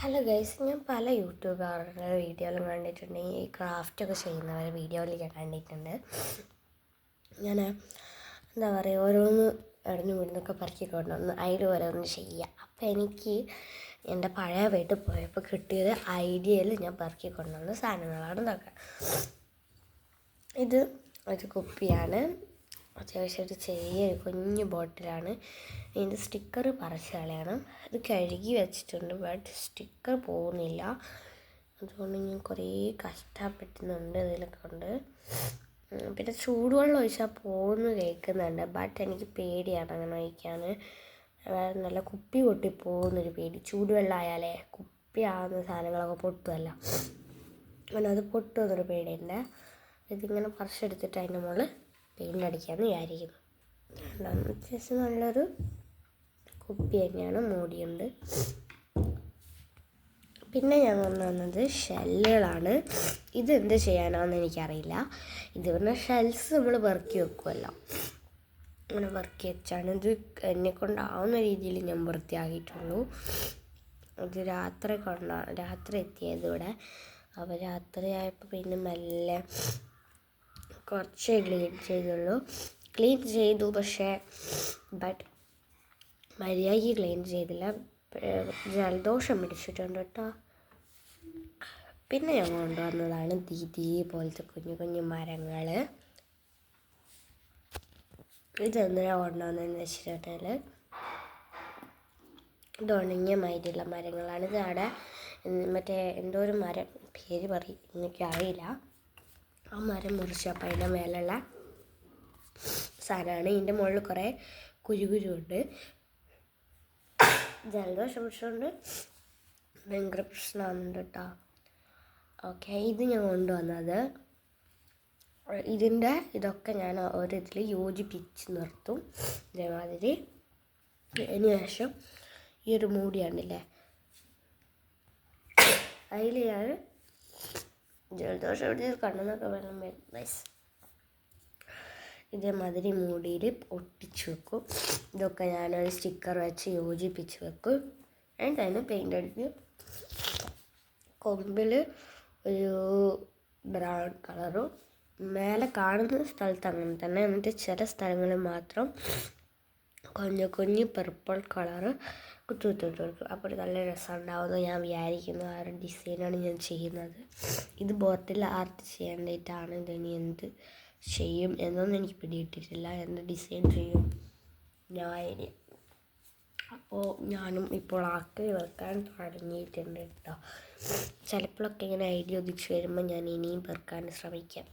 Hello guys, ഞാൻ പല യൂട്യൂബറുടെ വീഡിയോയിലും കണ്ടിട്ടുണ്ട്. ഈ ക്രാഫ്റ്റൊക്കെ ചെയ്യുന്നവരെ വീഡിയോയിൽ ഞാൻ കണ്ടിട്ടുണ്ട്. ഞാൻ എന്താ പറയുക, ഓരോന്ന് അടിഞ്ഞു വീടുന്നൊക്കെ പറക്കി കൊണ്ടുവന്ന് അതിൽ ഓരോന്ന് ചെയ്യുക. അപ്പോൾ എനിക്ക് എൻ്റെ പഴയ വീട്ടിൽ പോയപ്പോൾ കിട്ടിയത് ഐഡിയയിൽ ഞാൻ പറക്കി കൊണ്ടുവന്ന സാധനങ്ങളാണ് ഇതൊക്കെ. ഇത് ഒരു കുപ്പിയാണ്, അത്യാവശ്യം ഒരു ചെറിയൊരു കുഞ്ഞു ബോട്ടിലാണ്. ഇതിൻ്റെ സ്റ്റിക്കർ പറിച്ച് കളയണം. അത് കഴുകി വെച്ചിട്ടുണ്ട്, ബട്ട് സ്റ്റിക്കർ പോകുന്നില്ല. അതുകൊണ്ട് ഞാൻ കുറേ കഷ്ടപ്പെടുന്നുണ്ട് ഇതിൽ കൊണ്ട്. പിന്നെ ചൂടുവെള്ളം ഒഴിച്ചാൽ പോകുന്നു കേൾക്കുന്നുണ്ട്, ബട്ട് എനിക്ക് പേടിയാണ് അങ്ങനെ ഒഴിക്കാൻ. നല്ല കുപ്പി പൊട്ടി പോകുന്നൊരു പേടി. ചൂടുവെള്ളം ആയാലേ കുപ്പി ആകുന്ന സാധനങ്ങളൊക്കെ പൊട്ടുമല്ല, അങ്ങനെ അത് പൊട്ടുമെന്നൊരു പേടിയുണ്ട്. ഇതിങ്ങനെ പറിച്ചെടുത്തിട്ട് അതിൻ്റെ മുകളിൽ പെയിൻ്റ് അടിക്കാമെന്ന് വിചാരിക്കുന്നു. അത്യാവശ്യം നല്ലൊരു കുപ്പി തന്നെയാണ്, മൂടിയുണ്ട്. പിന്നെ ഞാൻ കൊണ്ടുവന്നത് ഷെല്ലുകളാണ്. ഇതെന്ത് ചെയ്യാനാണെന്ന് എനിക്കറിയില്ല. ഇത് പറഞ്ഞാൽ ഷെൽസ് നമ്മൾ പെറുക്കി വെക്കുമല്ലോ, അങ്ങനെ പെറുക്കി വെച്ചാണ്. ഇത് എന്നെക്കൊണ്ടാവുന്ന രീതിയിൽ ഞാൻ വൃത്തിയാക്കിയിട്ടുള്ളൂ. ഇത് രാത്രി എത്തിയത് ഇവിടെ. അപ്പോൾ രാത്രിയായപ്പോൾ പിന്നെ മെല്ലെ കുറച്ചേ ക്ലീൻ ചെയ്തു, ബട്ട് മര്യാദയ്ക്ക് ക്ലീൻ ചെയ്തില്ല. ജലദോഷം പിടിച്ചിട്ടുണ്ട് കേട്ടോ. പിന്നെ ഞാൻ കൊണ്ടുവന്നതാണ് പോലത്തെ കുഞ്ഞു കുഞ്ഞു മരങ്ങൾ. ഇതെന്തിനാണ് കൊണ്ടുവന്നതെന്ന് വെച്ചിട്ടുണ്ടെങ്കിൽ, ഇത് ഉണങ്ങിയ മാതിരിയുള്ള മരങ്ങളാണ്. ഇത് അവിടെ മറ്റേ എന്തോ ഒരു മരം പേര് പറയും, എനിക്കറിയില്ല. ആ മരം മുറിച്ചപ്പോൾ അതിൻ്റെ മേലുള്ള സാധനമാണ്. ഇതിൻ്റെ മുകളിൽ കുറേ കുരുണ്ട്. ജലദോഷം പിടിച്ചുകൊണ്ട് ഭയങ്കര പ്രശ്നമാകുന്നുണ്ട് കേട്ടോ. ഓക്കെ, ഇത് ഞാൻ കൊണ്ടുവന്നത് ഇതൊക്കെ ഞാൻ ഒരിതിൽ യോജിപ്പിച്ച് നിർത്തും ഇതേമാതിരി. അതിന് ശേഷം ഈ ഒരു മൂടി കണ്ടില്ലേ, അതിൽ ഞാൻ ജലദോഷം പിടിച്ച് കണ്ണെന്നൊക്കെ വെള്ളം വരും. നൈസ്. ഇതേമാതിരി മൂടിയിൽ ഒട്ടിച്ച് വെക്കും. ഇതൊക്കെ ഞാനൊരു സ്റ്റിക്കർ വെച്ച് യോജിപ്പിച്ച് വെക്കും. അതിന് പെയിൻ്റ് അടിക്കും. കൊമ്പിൽ ഒരു ബ്രൗൺ കളറും, മേലെ കാണുന്ന സ്ഥലത്ത് അങ്ങനെ തന്നെ. എന്നിട്ട് ചില സ്ഥലങ്ങളിൽ മാത്രം കുഞ്ഞു പർപ്പിൾ കളറ് കുത്തിട്ട് കൊടുക്കും. അപ്പോൾ നല്ല രസമുണ്ടാവുമെന്ന് ഞാൻ വിചാരിക്കുന്നു. ആ ഒരു ഡിസൈനാണ് ഞാൻ ചെയ്യുന്നത്. ഇത് ബോട്ടിൽ ആർട്ട് ചെയ്യേണ്ടിയിട്ടാണ്. ഇതിനി എന്ത് ചെയ്യും എന്നൊന്നും എനിക്ക് പിടിയിട്ടിട്ടില്ല. എന്ത് ഡിസൈൻ ചെയ്യും ഞാൻ. അപ്പോൾ ഞാനും ഇപ്പോൾ ആക്കി വെക്കാൻ തുടങ്ങിയിട്ടുണ്ട് കേട്ടോ. ചിലപ്പോഴൊക്കെ ഇങ്ങനെ ഐഡിയ ഉദിച്ച് വരുമ്പോൾ ഞാൻ ഇനിയും പെറുക്കാൻ ശ്രമിക്കാം.